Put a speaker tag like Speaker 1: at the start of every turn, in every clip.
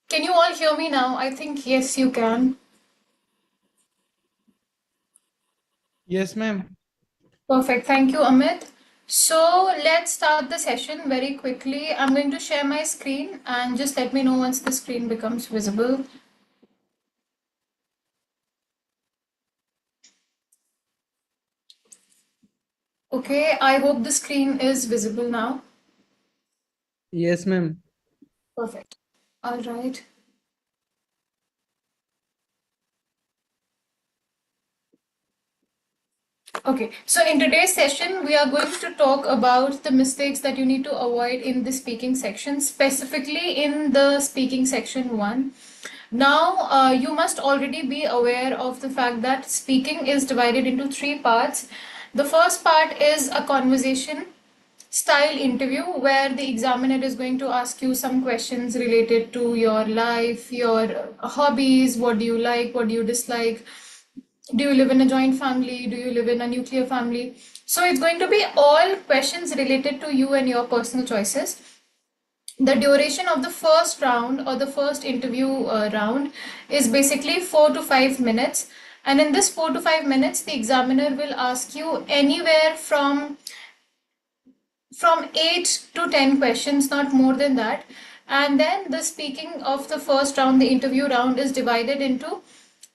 Speaker 1: Can you all hear me now? I think yes, you can.
Speaker 2: Yes, ma'am.
Speaker 1: Perfect. Thank you, Amit. So let's start the session very quickly. I'm going to share my screen and just let me know once the screen becomes visible. Okay, I hope the screen is visible now.
Speaker 2: Yes, ma'am.
Speaker 1: Perfect. All right. Okay, so in today's session, we are going to talk about the mistakes that you need to avoid in the speaking section, specifically in the speaking section 1. Now, you must already be aware of the fact that speaking is divided into three parts. The first part is a conversation style interview where the examiner is going to ask you some questions related to your life, your hobbies, what do you like, what do you dislike, do you live in a joint family, do you live in a nuclear family. So it's going to be all questions related to you and your personal choices. The duration of the first round or the first interview round is basically 4 to 5 minutes, and in this 4 to 5 minutes the examiner will ask you anywhere from 8 to 10 questions, not more than that. And then the speaking of the first round, the interview round, is divided into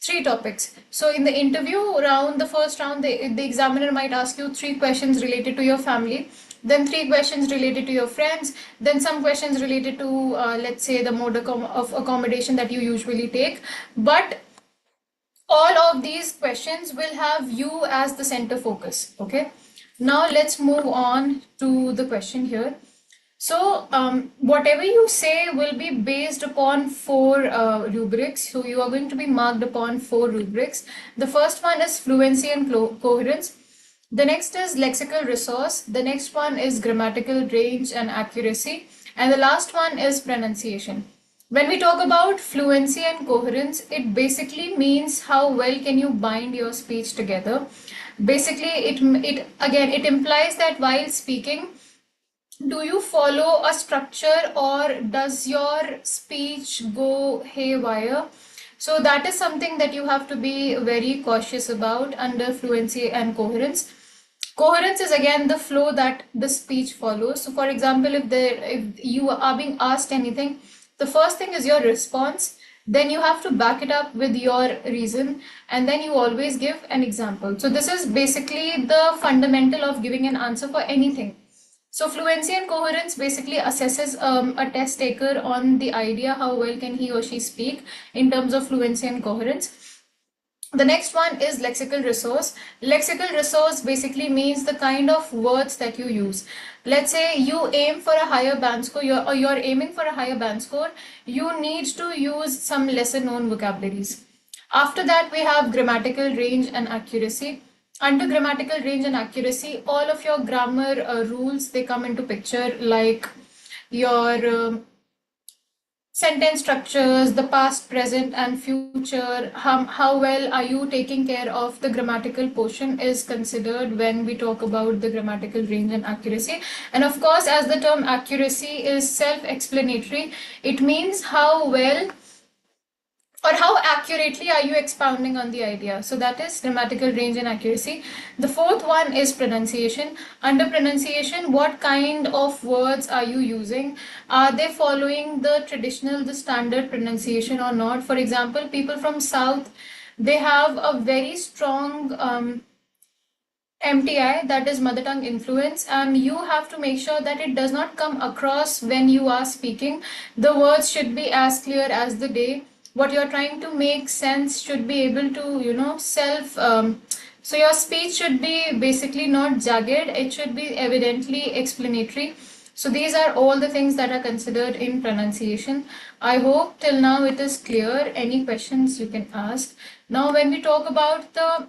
Speaker 1: three topics. So in the interview round, the first round, the examiner might ask you three questions related to your family, then three questions related to your friends, then some questions related to, let's say, the mode of accommodation that you usually take. But all of these questions will have you as the center focus. Okay, now let's move on to the question here. So whatever you say will be based upon four rubrics. So you are going to be marked upon four rubrics. The first one is fluency and coherence. The next is lexical resource. The next one is grammatical range and accuracy. And the last one is pronunciation. When we talk about fluency and coherence, it basically means how well can you bind your speech together. Basically, it implies that while speaking, do you follow a structure or does your speech go haywire? So that is something that you have to be very cautious about under fluency and coherence. Coherence is again the flow that the speech follows. So for example, if you are being asked anything, the first thing is your response, then you have to back it up with your reason, and then you always give an example. So this is basically the fundamental of giving an answer for anything. So fluency and coherence basically assesses a test taker on the idea how well can he or she speak in terms of fluency and coherence. The next one is lexical resource. Lexical resource basically means the kind of words that you use. Let's say you aim for a higher band score, or you're aiming for a higher band score, you need to use some lesser known vocabularies. After that, we have grammatical range and accuracy. Under grammatical range and accuracy, all of your grammar rules, they come into picture, like your sentence structures, the past, present, and future. How well are you taking care of the grammatical portion is considered when we talk about the grammatical range and accuracy. And of course, as the term accuracy is self-explanatory, it means how well or how accurately are you expounding on the idea. So that is grammatical range and accuracy. The fourth one is pronunciation. Under pronunciation, what kind of words are you using? Are they following the traditional, the standard pronunciation or not? For example, people from South, they have a very strong MTI, that is mother tongue influence, and you have to make sure that it does not come across when you are speaking. The words should be as clear as the day. What you're trying to make sense should be able to, so your speech should be basically not jagged, it should be evidently explanatory. So these are all the things that are considered in pronunciation. I hope till now it is clear. Any questions you can ask. Now, when we talk about the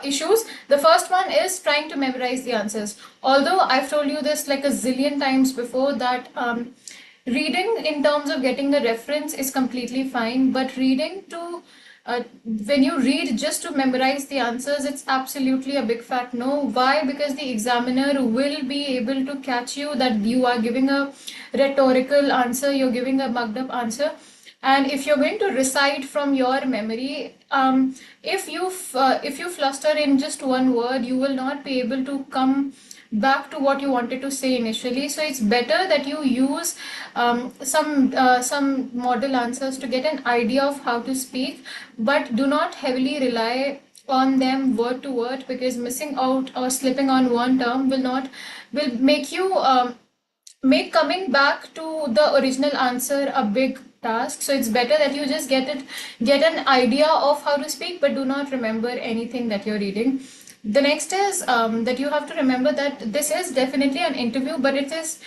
Speaker 1: issues. The first one is trying to memorize the answers. Although I've told you this like a zillion times before that reading in terms of getting the reference is completely fine, but reading to when you read just to memorize the answers, it's absolutely a big fat no. Why? Because the examiner will be able to catch you that you are giving a rhetorical answer, you're giving a mugged up answer. And if you're going to recite from your memory, if you fluster in just one word, you will not be able to come back to what you wanted to say initially. So it's better that you use some model answers to get an idea of how to speak, but do not heavily rely on them word to word, because missing out or slipping on one term will make you make coming back to the original answer a big task. So it's better that you just get an idea of how to speak, but do not remember anything that you're reading. The next is that you have to remember that this is definitely an interview, but it is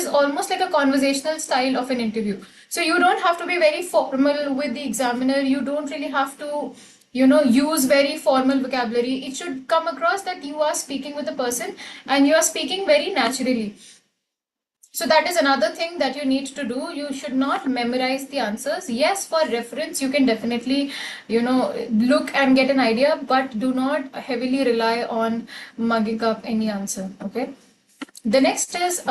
Speaker 1: almost like a conversational style of an interview. So you don't have to be very formal with the examiner. You don't really have to, use very formal vocabulary. It should come across that you are speaking with a person and you are speaking very naturally. So that is another thing that you need to do. You should not memorize the answers. Yes, for reference, you can definitely, look and get an idea, but do not heavily rely on mugging up any answer. Okay. The next is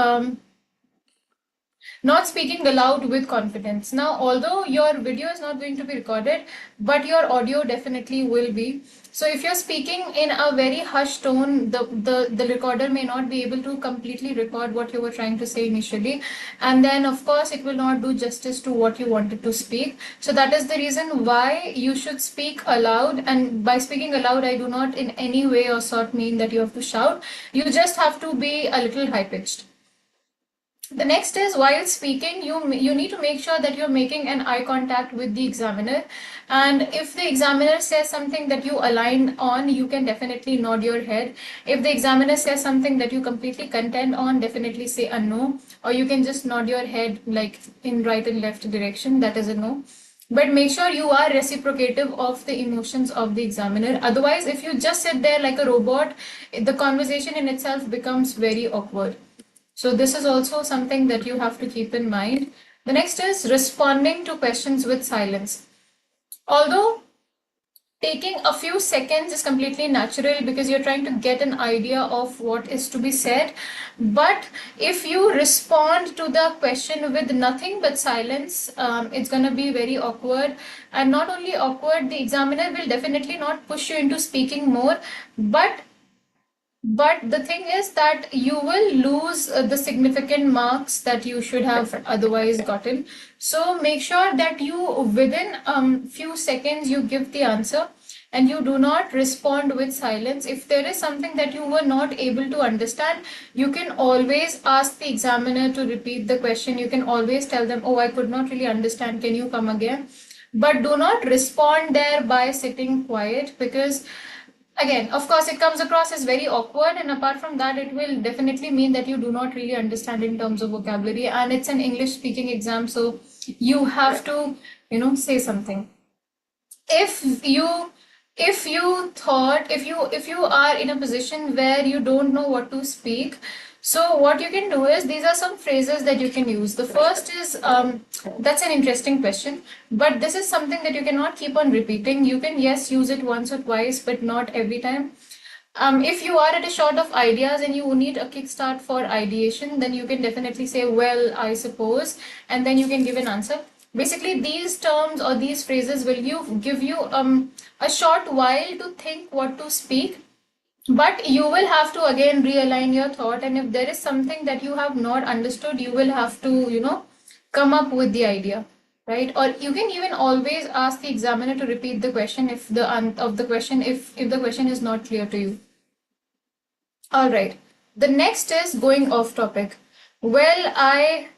Speaker 1: not speaking aloud with confidence. Now, although your video is not going to be recorded, but your audio definitely will be. So if you're speaking in a very hushed tone, the recorder may not be able to completely record what you were trying to say initially. And then, of course, it will not do justice to what you wanted to speak. So that is the reason why you should speak aloud. And by speaking aloud, I do not in any way or sort mean that you have to shout. You just have to be a little high pitched. The next is, while speaking, you need to make sure that you're making an eye contact with the examiner. And if the examiner says something that you align on, you can definitely nod your head. If the examiner says something that you completely contend on, definitely say a no. Or you can just nod your head like in right and left direction. That is a no. But make sure you are reciprocative of the emotions of the examiner. Otherwise, if you just sit there like a robot, the conversation in itself becomes very awkward. So this is also something that you have to keep in mind. The next is responding to questions with silence. Although taking a few seconds is completely natural because you're trying to get an idea of what is to be said. But if you respond to the question with nothing but silence, it's going to be very awkward. And not only awkward, the examiner will definitely not push you into speaking more, but the thing is that you will lose the significant marks that you should have otherwise gotten. So make sure that you, within few seconds, you give the answer and you do not respond with silence. If there is something that you were not able to understand, you can always ask the examiner to repeat the question. You can always tell them, oh, I could not really understand. Can you come again? But do not respond there by sitting quiet, because again, of course, it comes across as very awkward, and apart from that, it will definitely mean that you do not really understand in terms of vocabulary, and it's an English speaking exam, so you have to, say something. If you are in a position where you don't know what to speak, so what you can do is, these are some phrases that you can use. The first is, that's an interesting question, but this is something that you cannot keep on repeating. You can, yes, use it once or twice, but not every time. If you are at a short of ideas and you need a kickstart for ideation, then you can definitely say, well, I suppose, and then you can give an answer. Basically, these terms or these phrases will give you a short while to think what to speak, but you will have to again realign your thought. And if there is something that you have not understood, you will have to, come up with the idea, right? Or you can even always ask the examiner to repeat the question if the question is not clear to you. All right. The next is going off topic. Well, I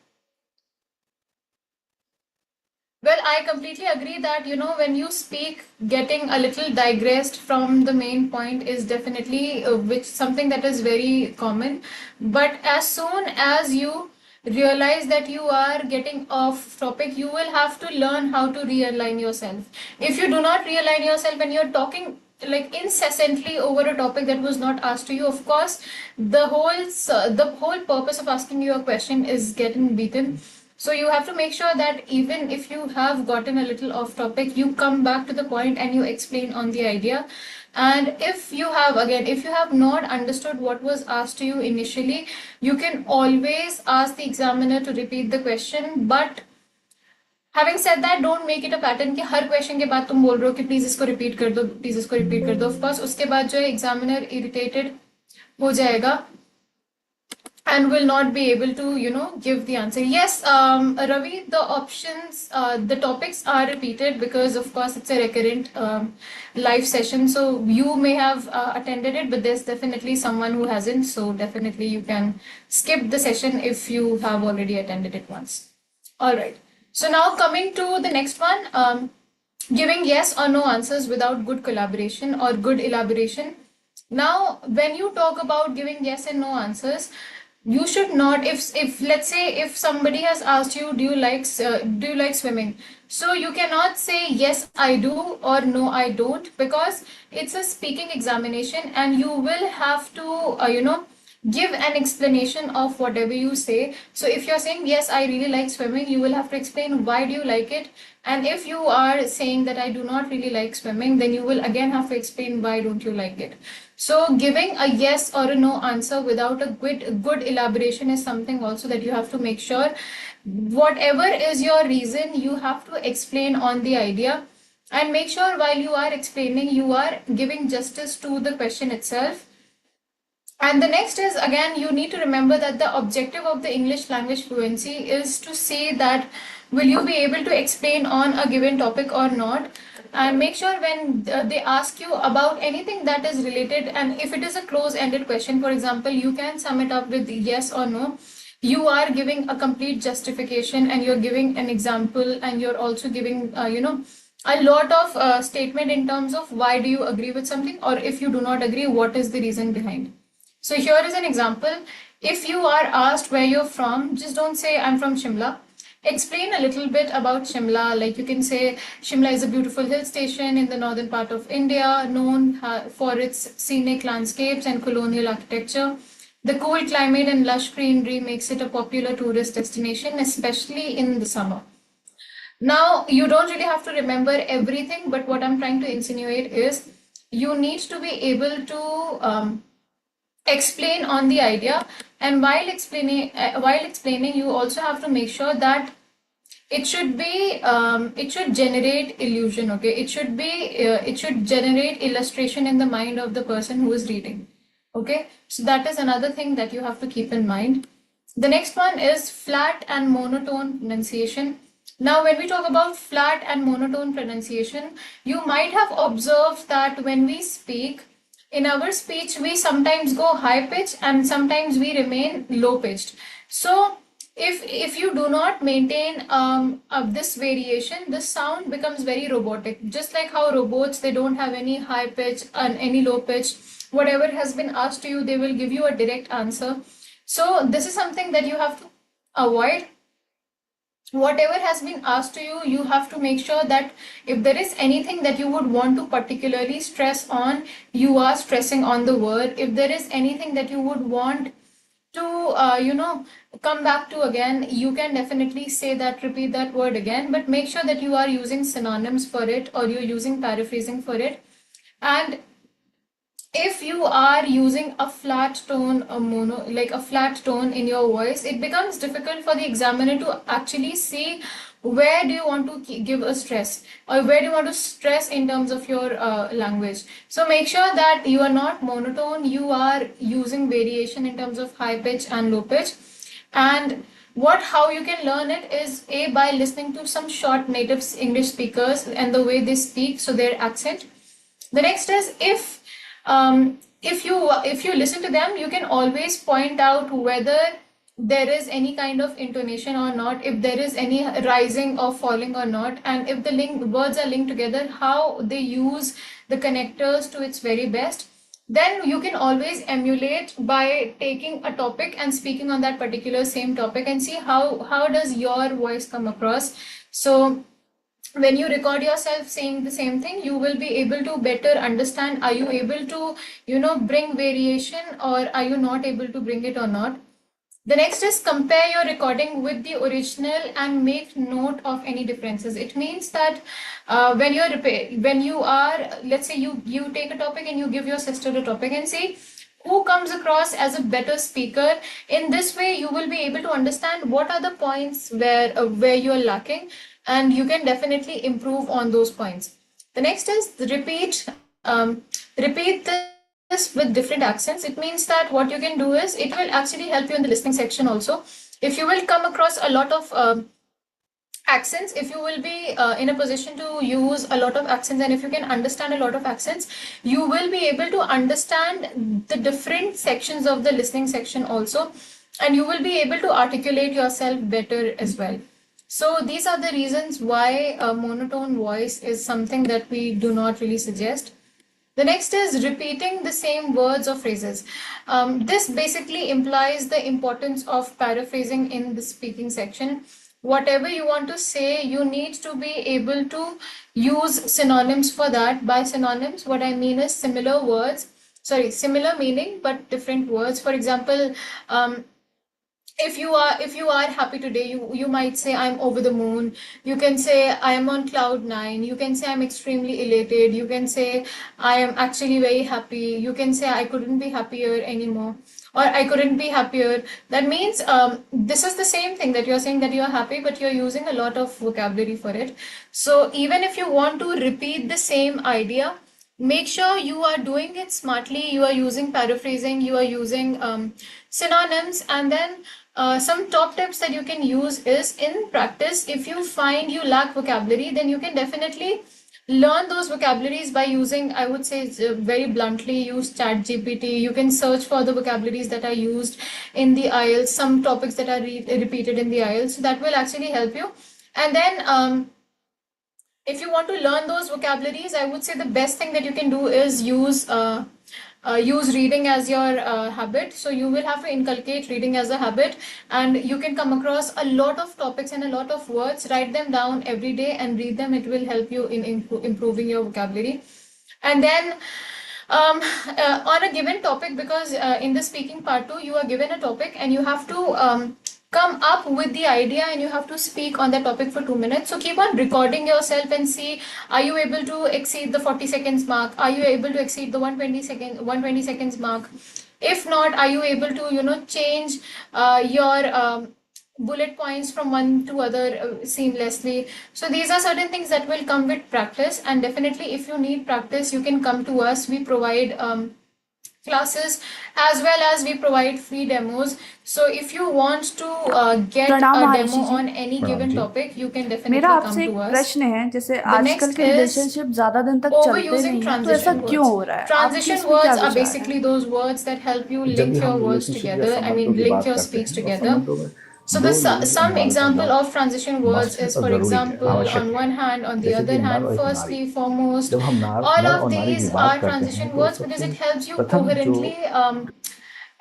Speaker 1: completely agree that, when you speak, getting a little digressed from the main point is definitely which something that is very common. But as soon as you realize that you are getting off topic, you will have to learn how to realign yourself. If you do not realign yourself and you're talking like incessantly over a topic that was not asked to you, of course, the whole purpose of asking you a question is getting beaten. So you have to make sure that even if you have gotten a little off topic, you come back to the point and you explain on the idea. And if you have, again, if you have not understood what was asked to you initially, you can always ask the examiner to repeat the question. But having said that, don't make it a pattern कि हर question के बाद तुम बोल रहे हो कि please इसको repeat कर दो, प्लीज इसको रिपीट कर दो. ऑफ कोर्स उसके बाद जो है एग्जामिनर इरिटेटेड हो जाएगा and will not be able to give the answer. Yes, Ravi, the options, the topics are repeated because of course it's a recurrent live session, so you may have attended it, but there's definitely someone who hasn't, so definitely you can skip the session if you have already attended it once. All right, so now coming to the next one, giving yes or no answers without good collaboration or good elaboration. Now when you talk about giving yes and no answers, you should not, if let's say if somebody has asked you, do you like swimming, so you cannot say yes I do or no I don't, because it's a speaking examination and you will have to give an explanation of whatever you say. So if you're saying yes I really like swimming, you will have to explain why do you like it. And if you are saying that I do not really like swimming, then you will again have to explain why don't you like it. So giving a yes or a no answer without a good elaboration is something also that you have to make sure. Whatever is your reason, you have to explain on the idea, and make sure while you are explaining, you are giving justice to the question itself. And the next is, again, you need to remember that the objective of the English language fluency is to say that will you be able to explain on a given topic or not. And make sure when they ask you about anything that is related, and if it is a close-ended question, for example, you can sum it up with yes or no. You are giving a complete justification and you're giving an example, and you're also giving, a lot of statement in terms of why do you agree with something, or if you do not agree, what is the reason behind. So here is an example. If you are asked where you're from, just don't say I'm from Shimla. Explain a little bit about Shimla. Like you can say Shimla is a beautiful hill station in the northern part of India, known for its scenic landscapes and colonial architecture. The cool climate and lush greenery makes it a popular tourist destination, especially in the summer. Now, you don't really have to remember everything, but what I'm trying to insinuate is you need to be able to explain on the idea, and while explaining you also have to make sure that it should be it should generate illusion. Okay, it should generate illustration in the mind of the person who is reading. Okay, so that is another thing that you have to keep in mind. The next one is flat and monotone pronunciation. Now, when we talk about flat and monotone pronunciation, you might have observed that when we speak, in our speech, we sometimes go high pitch and sometimes we remain low pitched. So if you do not maintain this variation, the sound becomes very robotic. Just like how robots, they don't have any high pitch and any low pitch. Whatever has been asked to you, they will give you a direct answer. So this is something that you have to avoid. Whatever has been asked to you, you have to make sure that if there is anything that you would want to particularly stress on, you are stressing on the word. If there is anything that you would want to come back to again, you can definitely say that, repeat that word again, but make sure that you are using synonyms for it or you're using paraphrasing for it. And if you are using a flat tone, like a flat tone in your voice, it becomes difficult for the examiner to actually see where do you want to give a stress, or where do you want to stress in terms of your language. So make sure that you are not monotone, you are using variation in terms of high pitch and low pitch. And how you can learn it is by listening to some short native English speakers and the way they speak, so their accent. The next is if you listen to them, you can always point out whether there is any kind of intonation or not, if there is any rising or falling or not, and if the words are linked together, how they use the connectors to its very best. Then you can always emulate by taking a topic and speaking on that particular same topic and see how does your voice come across. So when you record yourself saying the same thing, you will be able to better understand, are you able to bring variation, or are you not able to bring it or not. The next is compare your recording with the original and make note of any differences. It means that when you are, let's say you take a topic and you give your sister a topic and see who comes across as a better speaker. In this way, you will be able to understand what are the points where you are lacking, and you can definitely improve on those points. The next is repeat this with different accents. It means that what you can do is it will actually help you in the listening section also. If you will come across a lot of accents, if you will be in a position to use a lot of accents, and if you can understand a lot of accents, you will be able to understand the different sections of the listening section also, and you will be able to articulate yourself better as well. So these are the reasons why a monotone voice is something that we do not really suggest. The next is repeating the same words or phrases. This basically implies the importance of paraphrasing in the speaking section. Whatever you want to say, you need to be able to use synonyms for that. By synonyms, what I mean is similar words, sorry, similar meaning but different words. For example, if you are happy today, you might say I'm over the moon. You can say I am on cloud nine. You can say I'm extremely elated. You can say I am actually very happy. You can say I couldn't be happier anymore, or I couldn't be happier. That means this is the same thing that you're saying, that you're happy, but you're using a lot of vocabulary for it. So even if you want to repeat the same idea, make sure you are doing it smartly. You are using paraphrasing, you are using synonyms. And then some top tips that you can use is, in practice, if you find you lack vocabulary, then you can definitely learn those vocabularies by using, I would say, very bluntly, use chat gpt. You can search for the vocabularies that are used in the IELTS, some topics that are repeated in the IELTS. So that will actually help you. And then if you want to learn those vocabularies, I would say the best thing that you can do is use reading as your habit. So you will have to inculcate reading as a habit, and you can come across a lot of topics and a lot of words. Write them down every day and read them. It will help you in improving your vocabulary. And then on a given topic, because in the speaking part 2, you are given a topic and you have to come up with the idea and you have to speak on that topic for 2 minutes. So keep on recording yourself and see, are you able to exceed the 40 seconds mark? Are you able to exceed the 120 seconds mark? If not, are you able to change your bullet points from one to other seamlessly? So these are certain things that will come with practice, and definitely if you need practice, you can come to us. We provide classes, as well as we provide free demos. So if you want to get
Speaker 3: प्रणाम
Speaker 1: a
Speaker 3: Maharishi
Speaker 1: demo
Speaker 3: ji.
Speaker 1: on any
Speaker 4: प्रणाम
Speaker 1: given
Speaker 4: ji.
Speaker 1: topic, you can
Speaker 3: मेरा
Speaker 1: definitely come
Speaker 3: आपसे एक
Speaker 1: to us.
Speaker 3: प्रश्न है, जैसे
Speaker 1: The
Speaker 3: आजकल
Speaker 1: next
Speaker 3: के
Speaker 1: is
Speaker 3: रिलेशनशिप ज्यादा दिन तक चलते
Speaker 1: overusing
Speaker 3: नहीं हैं, तो ऐसा
Speaker 1: transition
Speaker 3: क्यों
Speaker 1: words.
Speaker 3: हो रहा है? आपके
Speaker 1: Transition
Speaker 3: इसमें क्या
Speaker 1: words are
Speaker 3: विचार है?
Speaker 1: basically those words that help you
Speaker 4: जब
Speaker 1: link
Speaker 4: भी
Speaker 1: your
Speaker 4: हम
Speaker 1: words
Speaker 4: रिलेशनशिप या
Speaker 1: together. I mean,
Speaker 4: संबंधों की
Speaker 1: link
Speaker 4: बात
Speaker 1: your
Speaker 4: करते
Speaker 1: speech
Speaker 4: हैं और
Speaker 1: together.
Speaker 4: संबंधों में
Speaker 1: So
Speaker 4: दो
Speaker 1: the
Speaker 4: लोगों के
Speaker 1: some
Speaker 4: इन्वॉल्व
Speaker 1: example
Speaker 4: करना
Speaker 1: of transition words
Speaker 4: मस्ट है
Speaker 1: is,
Speaker 4: और
Speaker 1: for
Speaker 4: जरूरी है,
Speaker 1: example,
Speaker 4: आवश्यक
Speaker 1: on
Speaker 4: है।
Speaker 1: one hand, on the
Speaker 4: जैसे
Speaker 1: other
Speaker 4: कि नर
Speaker 1: hand,
Speaker 4: और एक नारी।
Speaker 1: firstly, foremost,
Speaker 4: जब हम
Speaker 1: all
Speaker 4: नर
Speaker 1: of
Speaker 4: और नारी की
Speaker 1: these
Speaker 4: बात
Speaker 1: are
Speaker 4: करते हैं
Speaker 1: transition
Speaker 4: तो
Speaker 1: words because
Speaker 4: सबसे
Speaker 1: it helps you
Speaker 4: प्रथम जो
Speaker 1: coherently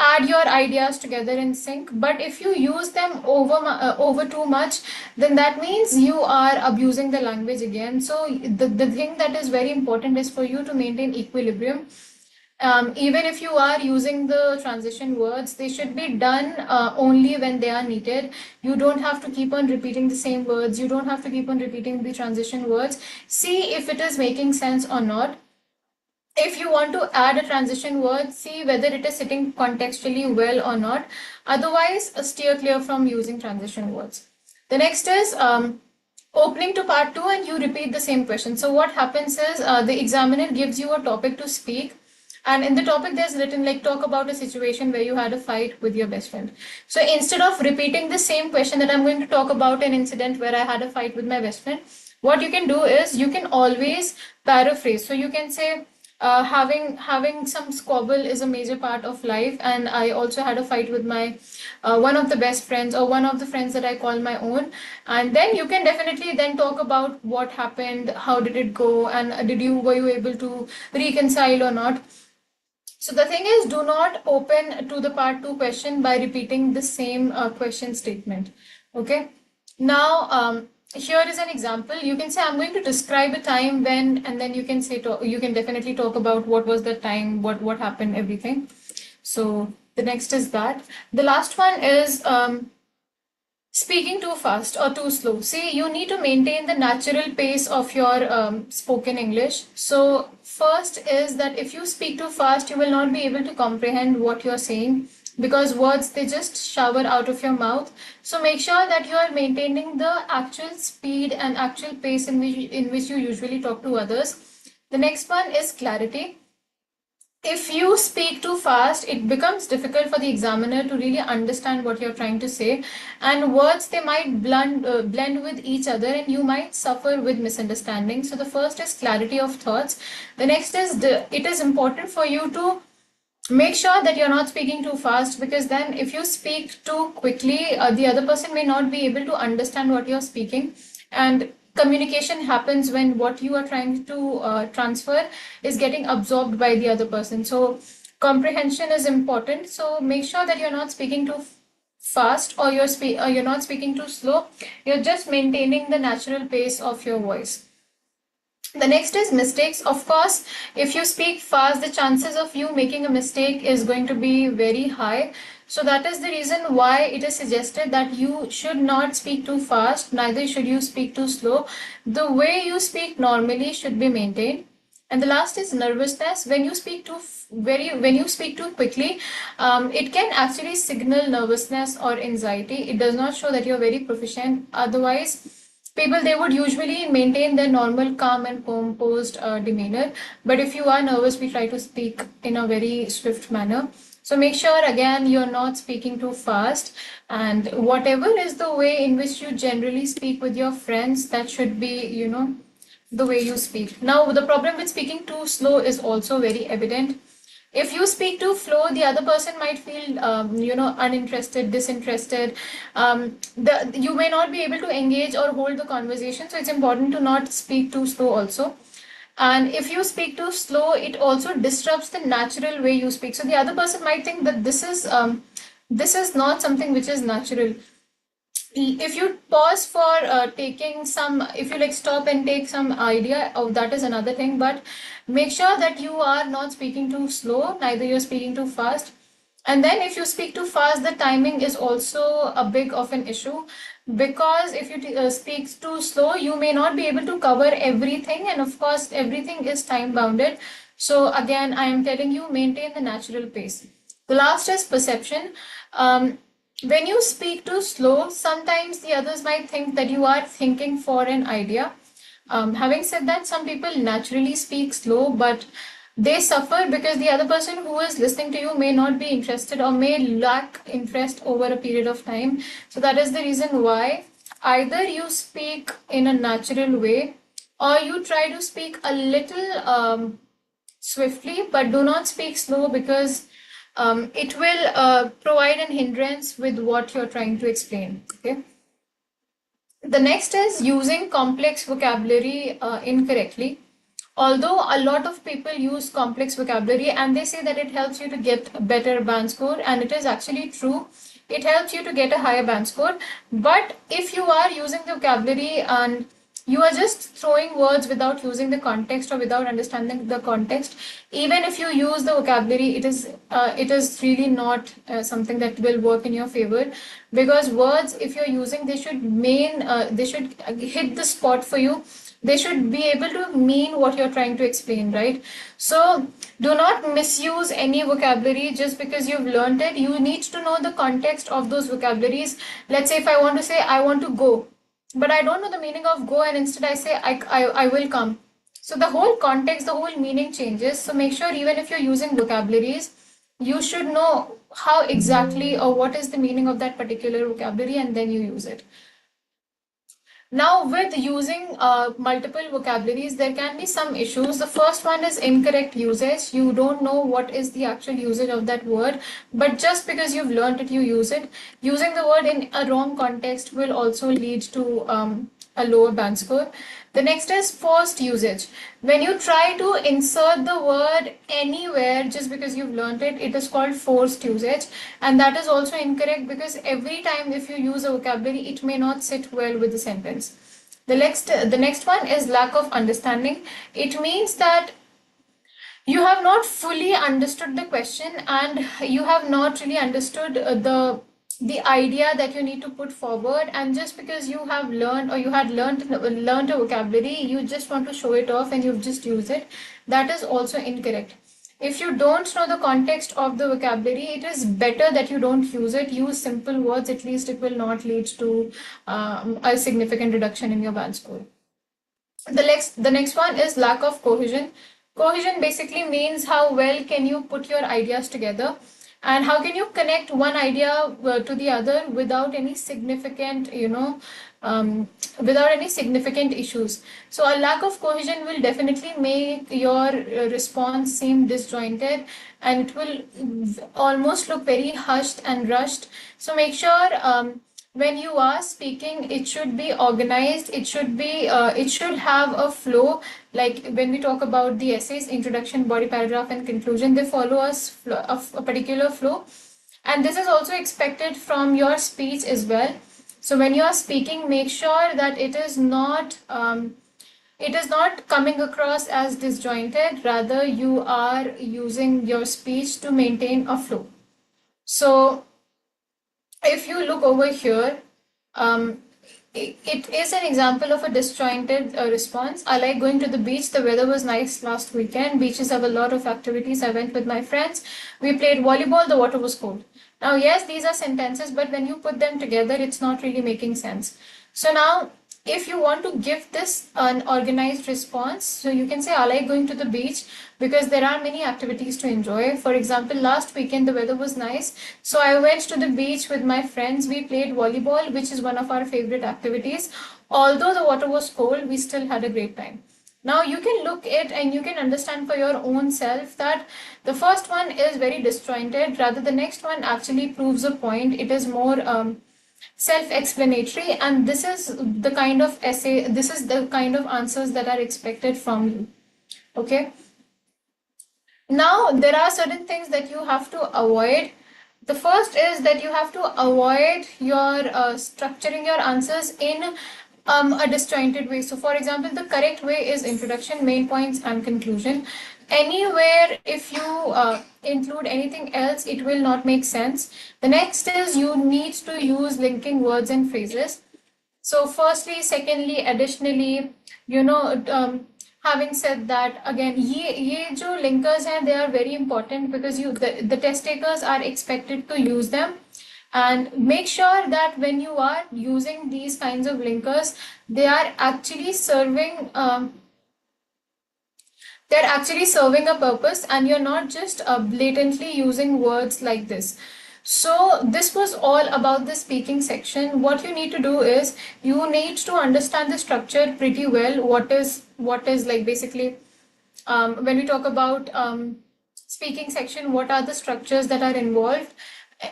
Speaker 1: add your ideas together in sync. But if you use them over too much, then that means you are abusing the language again. So the thing that is very important is for you to maintain equilibrium. Even if you are using the transition words, they should be done only when they are needed. You don't have to keep on repeating the same words. You don't have to keep on repeating the transition words. See if it is making sense or not. If you want to add a transition word, see whether it is sitting contextually well or not. Otherwise, steer clear from using transition words. The next is opening to part 2 and you repeat the same question. So what happens is the examiner gives you a topic to speak, and in the topic there's written like, talk about a situation where you had a fight with your best friend. So instead of repeating the same question, that I'm going to talk about an incident where I had a fight with my best friend, what you can do is you can always paraphrase. So you can say, having some squabble is a major part of life, and I also had a fight with my one of the best friends, or one of the friends that I call my own. And then you can definitely then talk about what happened, how did it go, and were you able to reconcile or not. So the thing is, do not open to the part 2 question by repeating the same question statement. Okay. Now, here is an example. You can say, I'm going to describe a time when, and then you can say, you can definitely talk about what was the time, what happened, everything. So The next is that. The last one is speaking too fast or too slow. See, you need to maintain the natural pace of your spoken English. So, first is that if you speak too fast, you will not be able to comprehend what you're saying because words they just shower out of your mouth. So, make sure that you are maintaining the actual speed and actual pace in which you usually talk to others. The next one is clarity. If you speak too fast, it becomes difficult for the examiner to really understand what you're trying to say, and words they might blend with each other, and you might suffer with misunderstanding. So the first is clarity of thoughts. The next is it is important for you to make sure that you're not speaking too fast, because then if you speak too quickly, the other person may not be able to understand what you're speaking, and communication happens when what you are trying to transfer is getting absorbed by the other person. So comprehension is important, so make sure that you're not speaking too fast, or you're not speaking too slow. You're just maintaining the natural pace of your voice. The next is mistakes. Of course, if you speak fast, the chances of you making a mistake is going to be very high. So that is the reason why it is suggested that you should not speak too fast, neither should you speak too slow. The way you speak normally should be maintained. And the last is nervousness. When you speak too quickly, it can actually signal nervousness or anxiety. It does not show that you're very proficient. Otherwise, people they would usually maintain their normal calm and composed demeanor, but if you are nervous, we try to speak in a very swift manner. So make sure again you're not speaking too fast, and whatever is the way in which you generally speak with your friends, that should be the way you speak. Now the problem with speaking too slow is also very evident. If you speak too slow, the other person might feel uninterested, disinterested. You may not be able to engage or hold the conversation, so it's important to not speak too slow also. And if you speak too slow, it also disrupts the natural way you speak, so the other person might think that this is not something which is natural. If you pause for taking some, if you like stop and take some idea of, that is another thing, but make sure that you are not speaking too slow, neither you're speaking too fast. And then if you speak too fast, the timing is also a big of an issue, because if you speak too slow, you may not be able to cover everything, and of course everything is time bounded. So again, I am telling you, maintain the natural pace. The last is perception. When you speak too slow, sometimes the others might think that you are thinking for an idea. Having said that, some people naturally speak slow, but they suffer because the other person who is listening to you may not be interested or may lack interest over a period of time. So that is the reason why either you speak in a natural way, or you try to speak a little swiftly, but do not speak slow, because it will provide an hindrance with what you're trying to explain. Okay. The next is using complex vocabulary incorrectly. Although a lot of people use complex vocabulary and they say that it helps you to get a better band score, and it is actually true. It helps you to get a higher band score. But if you are using the vocabulary and you are just throwing words without using the context or without understanding the context, even if you use the vocabulary, it is really not something that will work in your favor, because words, if you're using, they should hit the spot for you. They should be able to mean what you're trying to explain, right? So do not misuse any vocabulary just because you've learned it. You need to know the context of those vocabularies. Let's say if I want to say I want to go, but I don't know the meaning of go, and instead I say I will come. So the whole context, the whole meaning changes. So make sure even if you're using vocabularies, you should know how exactly or what is the meaning of that particular vocabulary, and then you use it. Now, with using multiple vocabularies, there can be some issues. The first one is incorrect usage. You don't know what is the actual usage of that word, but just because you've learned it, you use it. Using the word in a wrong context will also lead to a lower band score. The next is forced usage. When you try to insert the word anywhere just because you've learned it, it is called forced usage. And that is also incorrect, because every time if you use a vocabulary, it may not sit well with the sentence. The next one is lack of understanding. It means that you have not fully understood the question, and you have not really understood the idea that you need to put forward. And just because you have learned, or you had learned a vocabulary, you just want to show it off and you've just used it, that is also incorrect. If you don't know the context of the vocabulary, it is better that you don't use it. Use simple words. At least it will not lead to a significant reduction in your band score. The next one is lack of cohesion. Cohesion basically means how well can you put your ideas together, and how can you connect one idea to the other without any significant, without any significant issues. So a lack of cohesion will definitely make your response seem disjointed, and it will almost look very hushed and rushed. So make sure when you are speaking, it should be organized. It should have a flow. Like when we talk about the essays, introduction, body paragraph, and conclusion, they follow a particular flow. And this is also expected from your speech as well. So when you are speaking, make sure that it is not coming across as disjointed. Rather, you are using your speech to maintain a flow. So if you look over here, um, it is an example of a disjointed response. I like going to the beach. The weather was nice last weekend. Beaches have a lot of activities. I went with my friends. We played volleyball. The water was cold. Now, yes, these are sentences, but when you put them together, it's not really making sense. So now, if you want to give this an organized response, so you can say, I like going to the beach because there are many activities to enjoy. For example, last weekend the weather was nice, so I went to the beach with my friends. We played volleyball, which is one of our favorite activities. Although the water was cold, we still had a great time. Now you can look it and you can understand for your own self that the first one is very disjointed, rather the next one actually proves a point. It is more self-explanatory, and this is the kind of essay, this is the kind of answers that are expected from you. Okay. Now, there are certain things that you have to avoid. The first is that you have to avoid your structuring your answers in a disjointed way. So, for example, the correct way is introduction, main points, and conclusion. Anywhere, if you include anything else, it will not make sense. The next is you need to use linking words and phrases. So, firstly, secondly, additionally, having said that, again, ye jo linkers hain, they are very important because the test takers are expected to use them. And make sure that when you are using these kinds of linkers, they are actually serving they're actually serving a purpose, and you're not just blatantly using words like this. So this was all about the speaking section. What you need to do is you need to understand the structure pretty well. What is like basically when we talk about speaking section, what are the structures that are involved?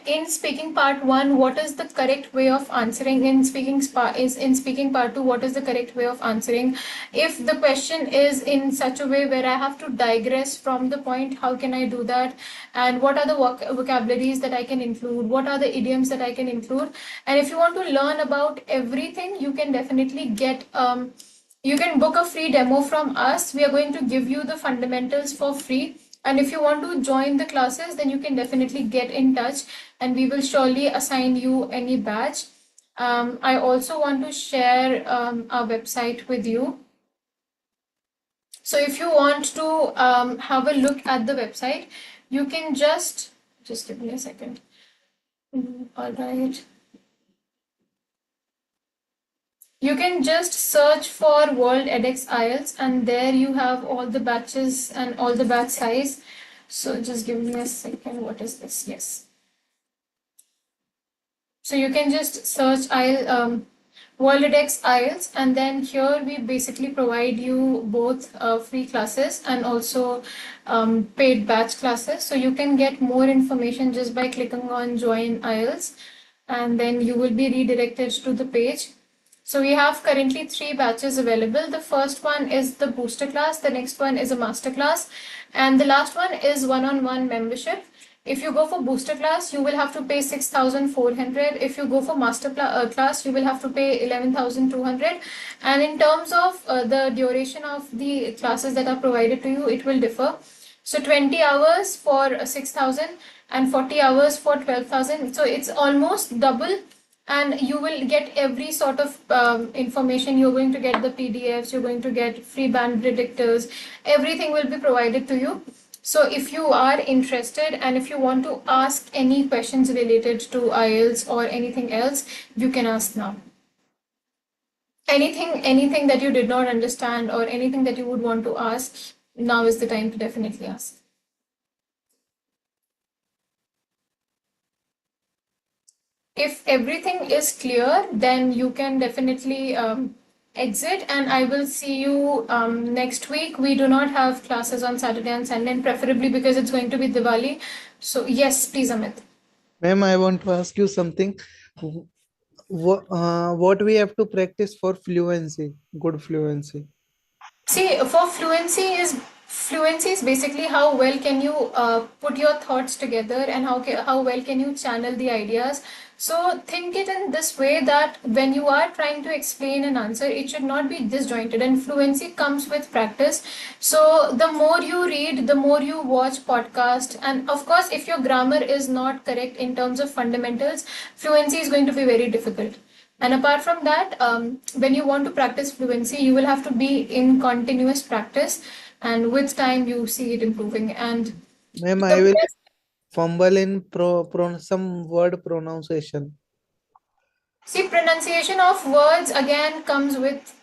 Speaker 1: In speaking part one, what is the correct way of answering? In speaking part two, what is the correct way of answering? If the question is in such a way where I have to digress from the point, how can I do that? And what are the vocabularies that I can include? What are the idioms that I can include? And if you want to learn about everything, you can definitely get you can book a free demo from us. We are going to give you the fundamentals for free. And if you want to join the classes, then you can definitely get in touch and we will surely assign you any batch. I also want to share our website with you. So if you want to have a look at the website, you can just give me a second. All right. You can just search for World edX IELTS, and there you have all the batches and all the batch size. So just give me a second. What is this? Yes. So you can just search World edX IELTS, and then here we basically provide you both free classes and also paid batch classes. So you can get more information just by clicking on Join IELTS, and then you will be redirected to the page. So we have currently 3 batches available. The first one is the booster class, the next one is a master class, and the last one is one-on-one membership. If you go for booster class, you will have to pay 6,400. If you go for master class, you will have to pay 11,200. And in terms of the duration of the classes that are provided to you, it will differ. So 20 hours for 6,000 and 40 hours for 12,000. So it's almost double, and you will get every sort of information. You're going to get the PDFs, you're going to get free band predictors, everything will be provided to you. So if you are interested and if you want to ask any questions related to IELTS or anything else, you can ask now. Anything that you did not understand or anything that you would want to ask, now is the time to definitely ask. If everything is clear, then you can definitely exit, and I will see you next week. We do not have classes on Saturday and Sunday, preferably because it's going to be Diwali. So yes, please, Amit.
Speaker 2: Ma'am, I want to ask you something. What we have to practice for fluency, good fluency?
Speaker 1: See, for fluency is basically how well can you put your thoughts together, and how well can you channel the ideas. So think it in this way, that when you are trying to explain an answer, it should not be disjointed, and fluency comes with practice. So the more you read, the more you watch podcast, and of course, if your grammar is not correct in terms of fundamentals, fluency is going to be very difficult. And apart from that, when you want to practice fluency, you will have to be in continuous practice, and with time, you see it improving. And
Speaker 2: Ma'am, I
Speaker 1: the
Speaker 2: will
Speaker 1: best
Speaker 2: fumble in some word pronunciation.
Speaker 1: See, pronunciation of words again comes with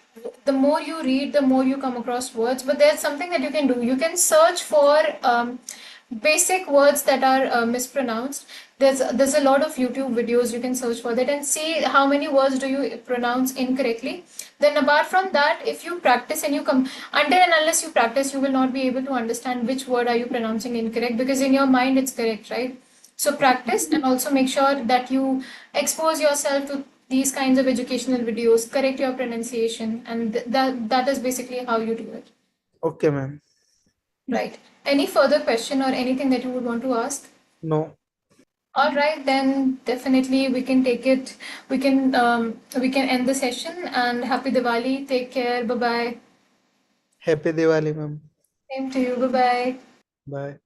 Speaker 1: the more you read, the more you come across words. But there's something that you can do. You can search for basic words that are mispronounced. There's a lot of YouTube videos you can search for that and see how many words do you pronounce incorrectly. Then apart from that, if you practice and you come until and unless you practice, you will not be able to understand which word are you pronouncing incorrect, because in your mind it's correct, right? So practice, and also make sure that you expose yourself to these kinds of educational videos, correct your pronunciation, and that is basically how you do it.
Speaker 2: Okay, ma'am.
Speaker 1: Right. Any further question or anything that you would want to ask?
Speaker 2: No.
Speaker 1: All right, then definitely we can take it. We can end the session, and happy Diwali. Take care. Bye bye.
Speaker 2: Happy Diwali, ma'am.
Speaker 1: Same to you. Bye bye.
Speaker 2: Bye.